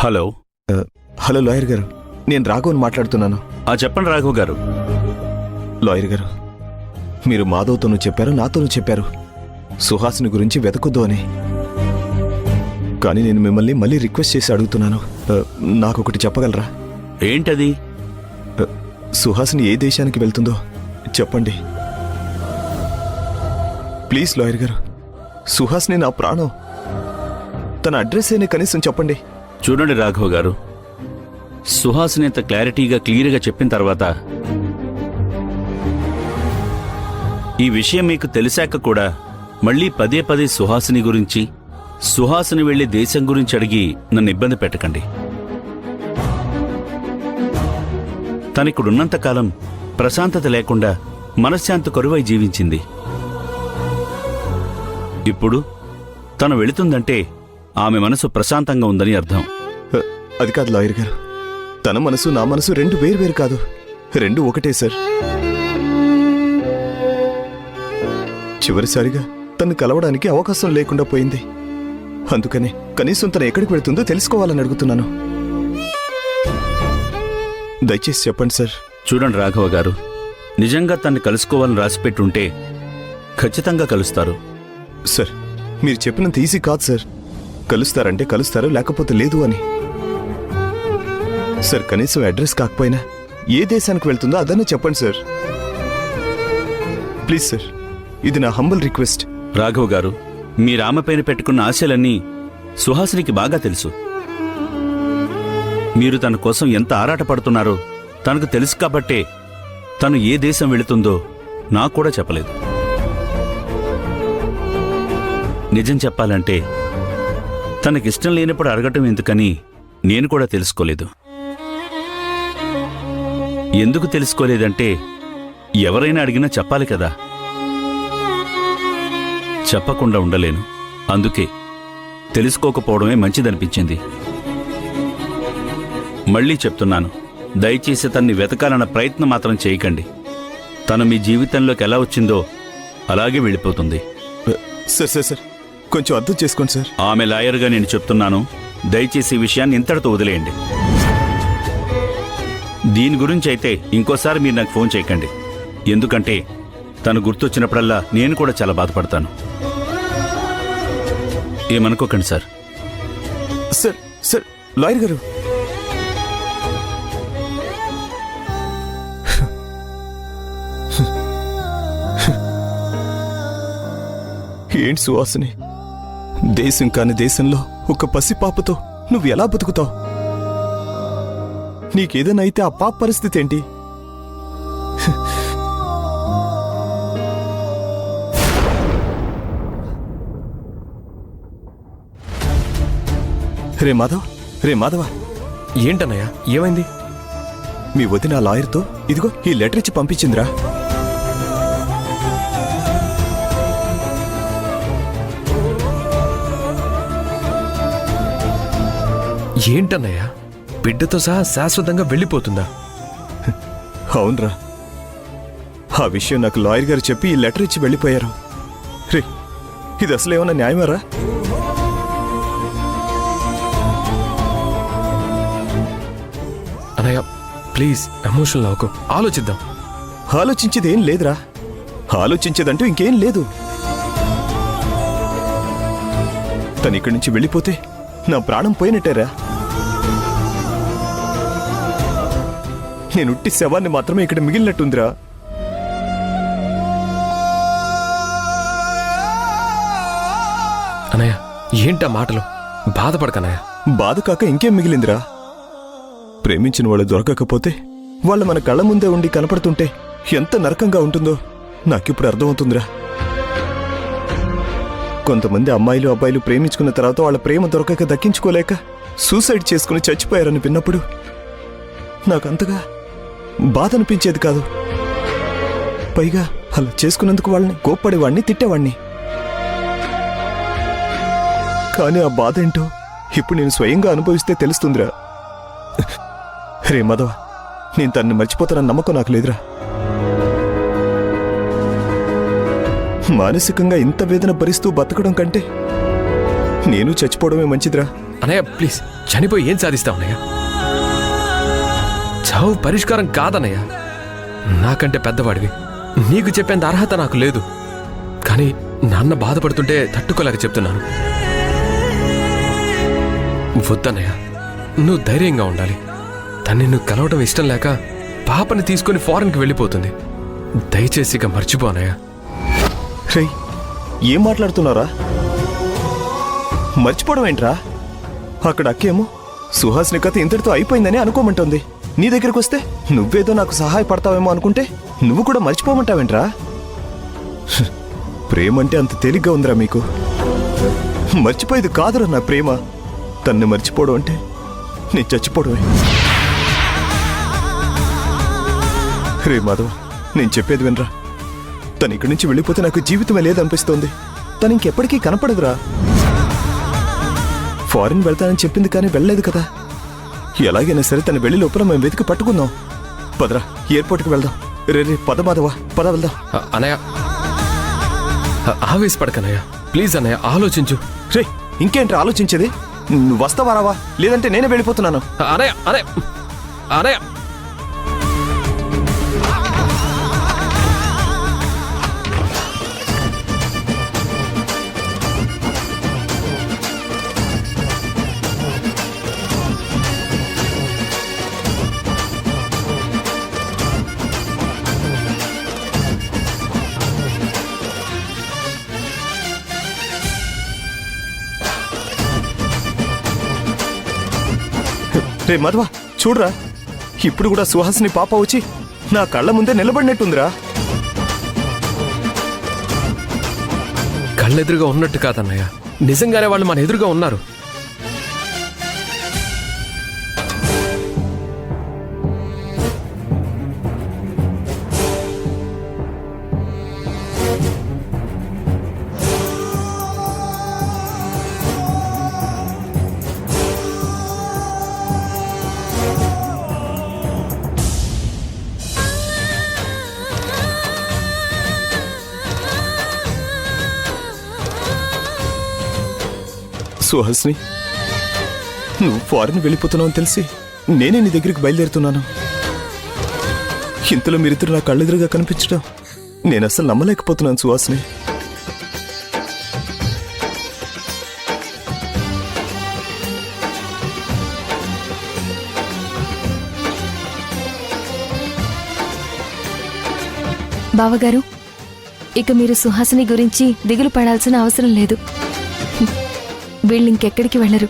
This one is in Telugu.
హలో. హలో లాయర్ గారు, నేను రాఘవన్ మాట్లాడుతున్నాను. చెప్పండి రాఘవ్ గారు. లాయర్ గారు, మీరు మాధవ్తోనూ చెప్పారు, నాతోనూ చెప్పారు సుహాసిని గురించి వెతకొద్దు అని. కానీ నేను మిమ్మల్ని మళ్ళీ రిక్వెస్ట్ చేసి అడుగుతున్నాను, నాకొకటి చెప్పగలరా? ఏంటది? సుహాసిని ఏ దేశానికి వెళ్తుందో చెప్పండి ప్లీజ్. లాయర్ గారు, సుహాసిని నా ప్రాణం. తన అడ్రస్ అయినా కనీసం చెప్పండి. చూడండి రాఘవ్ గారు, సుహాసిని ఇంత క్లియర్గా చెప్పిన తర్వాత ఈ విషయం మీకు తెలిసాక కూడా మళ్ళీ పదే పదే సుహాసిని గురించి, సుహాసిని వెళ్లే దేశం గురించి అడిగి నన్ను ఇబ్బంది పెట్టకండి. తనిక్కడున్నంతకాలం ప్రశాంతత లేకుండా మనశ్శాంతి కరువై జీవించింది. ఇప్పుడు తను వెళుతుందంటే ఆమె మనసు ప్రశాంతంగా ఉందని అర్థం. అది కాదు లాయర్ గారు, తన మనసు నా మనసు రెండు వేరు కాదు, రెండు ఒకటే సార్. చివరిసారిగా తను కలవడానికి అవకాశం లేకుండా పోయింది. అందుకని కనీసం తను ఎక్కడికి వెళుతుందో తెలుసుకోవాలని అడుగుతున్నాను. దయచేసి చెప్పండి సార్. చూడండి రాఘవ గారు, నిజంగా తన్ని కలుసుకోవాలని రాసిపెట్టుంటే ఖచ్చితంగా కలుస్తారు. సార్, మీరు చెప్పినంత ఈజీ కాదు సార్. కలుస్తారంటే కలుస్తారు, లేకపోతే లేదు అని. సార్, కనీసం అడ్రస్ కాకపోయినా ఏ దేశానికి వెళ్తుందో అదన్నా చెప్పండి సార్. ప్లీజ్ సార్, ఇది నా హంబల్ రిక్వెస్ట్. రాఘవ్ గారు, మీరామె పైన పెట్టుకున్న ఆశలన్నీ సుహాసినికి బాగా తెలుసు. మీరు తన కోసం ఎంత ఆరాటపడుతున్నారో తనకు తెలుసు కాబట్టే తను ఏ దేశం వెళుతుందో నాకు కూడా చెప్పలేదు. నిజం చెప్పాలంటే తనకిష్టం లేనప్పుడు అడగటం ఎందుకని నేను కూడా తెలుసుకోలేదు. ఎందుకు తెలుసుకోలేదంటే ఎవరైనా అడిగినా చెప్పాలి కదా. చెప్పకుండా ఉండలేను. అందుకే తెలుసుకోకపోవడమే మంచిదనిపించింది. మళ్ళీ చెప్తున్నాను, దయచేసి తన్ని వెతకాలన్న ప్రయత్నం మాత్రం చేయకండి. తను మీ జీవితంలోకి ఎలా వచ్చిందో అలాగే వెళ్ళిపోతుంది. సార్ సార్ సార్ కొంచెం అర్థం చేసుకోండి సార్. ఆమె లాయర్గా నేను చెప్తున్నాను, దయచేసి ఈ విషయాన్ని ఇంతటితో వదిలేయండి. దీని గురించి అయితే ఇంకోసారి మీరు నాకు ఫోన్ చేయకండి. ఎందుకంటే తను గుర్తొచ్చినప్పుడల్లా నేను కూడా చాలా బాధపడతాను. ఏమనుకోకండి సార్. సార్ సార్ లాయర్ గారు, ఏంటి సుహాసిని, దేశం కాని దేశంలో ఒక పసిపాపతో నువ్వు ఎలా బతుకుతావు? నీకేదైనా అయితే ఆ పాప పరిస్థితి ఏంటి? రే మాధవ, ఏంటన్నయ్య, ఏమైంది? మీ వదిన లాయర్తో ఇదిగో ఈ లెటర్ ఇచ్చి పంపించిందిరా. ఏంటన్నయ్య, బిడ్డతో సహా శాశ్వతంగా వెళ్ళిపోతుందా? అవునరా, ఆ విషయం నాకు లాయర్ గారు చెప్పి ఈ లెటర్ ఇచ్చి వెళ్ళిపోయారు. రే, ఇది అసలు ఏమన్నా న్యాయమారా? అన్నయ్య ప్లీజ్ ఎమోషనల్ అవ్వకు, ఆలోచిద్దాం. ఆలోచించేదేం లేదురా, ఆలోచించేదంటూ ఇంకేం లేదు. తను ఇక్కడి నుంచి వెళ్ళిపోతే నా ప్రాణం పోయినట్టేరా. నేను ఉట్టి శవాన్ని మాత్రమే ఇక్కడ మిగిలినట్టుందిరా. అన్నయ్య ఏంటా మాటలు? బాధపడకన్నయ్య. బాధ కాక ఇంకేం మిగిలిందిరా? ప్రేమించిన వాళ్ళు దొరకకపోతే వాళ్ళు మన కళ్ళ ముందే ఉండి కనపడుతుంటే ఎంత నరకంగా ఉంటుందో నాకిప్పుడు అర్థమవుతుందిరా. కొంతమంది అమ్మాయిలు అబ్బాయిలు ప్రేమించుకున్న తర్వాత వాళ్ళ ప్రేమ దొరకక దక్కించుకోలేక సూసైడ్ చేసుకుని చచ్చిపోయారని విన్నప్పుడు నాకంతగా బాధ అనిపించేది కాదు. పైగా అలా చేసుకున్నందుకు వాళ్ళని కోప్పడేవాణ్ణి, తిట్టేవాణ్ణి. కానీ ఆ బాధ ఏంటో ఇప్పుడు నేను స్వయంగా అనుభవిస్తే తెలుస్తుందిరా. రే మాధవ, నేను తన్ని మర్చిపోతానన్న నమ్మకం నాకు లేదురా. మానసికంగా ఇంత వేదన భరిస్తూ బతకడం కంటే నేను చచ్చిపోవడమే మంచిదిరా. అన్నయ్య ప్లీజ్, చనిపోయి ఏం సాధిస్తావు అన్నయ్య? చావు పరిష్కారం కాదన్నయ్య. నాకంటే పెద్దవాడివి, నీకు చెప్పేంత అర్హత నాకు లేదు. కానీ నాన్న బాధపడుతుంటే తట్టుకోలేక చెప్తున్నాను. వద్దన్నయ్య, నువ్వు ధైర్యంగా ఉండాలి. తన్ని నువ్వు కలవటం ఇష్టం లేక పాపని తీసుకుని ఫారెన్కి వెళ్ళిపోతుంది. దయచేసి ఇక మర్చిపో అన్నయ్య. రేయ్, ఏం మాట్లాడుతున్నారా? మర్చిపోవడం ఏంట్రా? అక్కడ అక్కేమో సుహాసిని కథ ఇంతటితో అయిపోయిందని అనుకోమంటుంది. నీ దగ్గరికి వస్తే నువ్వేదో నాకు సహాయపడతావేమో అనుకుంటే నువ్వు కూడా మర్చిపోమంటావేంట్రా? ప్రేమంటే అంత తేలిగ్గా ఉందిరా మీకు? మర్చిపోయేది కాదురా నా ప్రేమ. తన్ని మర్చిపోవడం అంటే నేను చచ్చిపోవడమే. రే మాధవ, నేను చెప్పేది వినరా. తను ఇక్కడి నుంచి వెళ్ళిపోతే నాకు జీవితమే లేదనిపిస్తోంది. తను ఇంకెప్పటికీ కనపడదురా. ఫారిన్ వెళ్తానని చెప్పింది కానీ వెళ్ళలేదు కదా. ఎలాగైనా సరే తను వెళ్ళి లోపల మేము వెతికి పట్టుకుందాం. పదరా, ఎయిర్పోర్ట్కి వెళ్దాం. రే పద మాధవ, పద వెళ్దాం. అన్నయ్య ఆవేశపడకన్నయ్య, ప్లీజ్ అన్నయ్య ఆలోచించు. రే, ఇంకేంట్రా ఆలోచించేది? నువ్వు వస్తావా రావా, లేదంటే నేనే వెళ్ళిపోతున్నాను. అన్నయ్య అన్నయ్య అన్నయ్య రే మాధవ, చూడరా, ఇప్పుడు కూడా సుహాసిని పాప వచ్చి నా కళ్ళ ముందే నిలబడినట్టుందిరా. కళ్ళెదురుగా ఉన్నట్టు కాదన్నయ్య, నిజంగానే వాళ్ళు మన ఎదురుగా ఉన్నారు. సుహాసిని, నువ్వు ఫారెన్ వెళ్ళిపోతున్నావు అని తెలిసి నేనే నీ దగ్గరికి బయలుదేరుతున్నాను. ఇంతలో మీరిద్దరు నా కళ్ళెదురుగా కనిపించడం నేను అసలు నమ్మలేకపోతున్నాను సుహాసిని. బావగారు, ఇక మీరు సుహాసిని గురించి దిగులు పడాల్సిన అవసరం లేదు. వీళ్ళింకెక్కడికి వెళ్ళరు.